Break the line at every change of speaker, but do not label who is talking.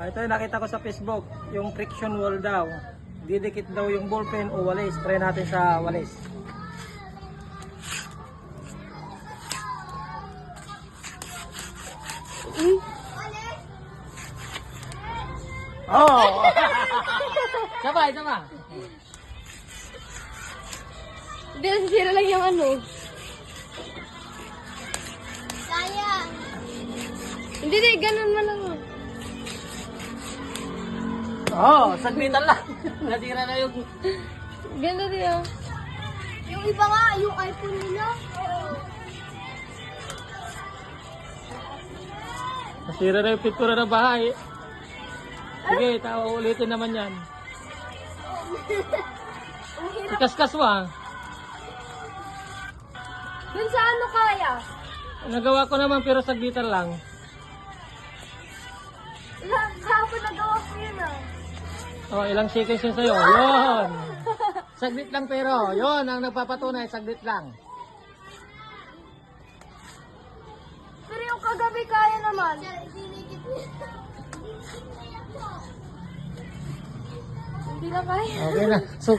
Ito yung nakita ko sa Facebook, yung friction wall daw. Didikit daw yung ballpen o walis. Try natin sa walis. Oh! Sabay, sama.
Hindi, nasisira lang yung ano.
Sayang.
Hindi, ganun mo lang.
Oh, saglitan lang. Nasira na yung...
Ganda din ah.
Yung iba nga, yung iPhone nila.
Nasira na yung pintura ng bahay. Sige, ulitin naman yan. Ikaskas mo ah.
Dun sa ano kaya?
Nagawa ko naman pero saglitan lang.
Kahapon nagawa ko yun ah.
Oh, ilang seconds yun sa'yo. Yun. Saglit lang pero. Yun ang nagpapatunay. Saglit lang.
Pero yung kagabi kaya naman. Hindi na kaya.
Okay na. So,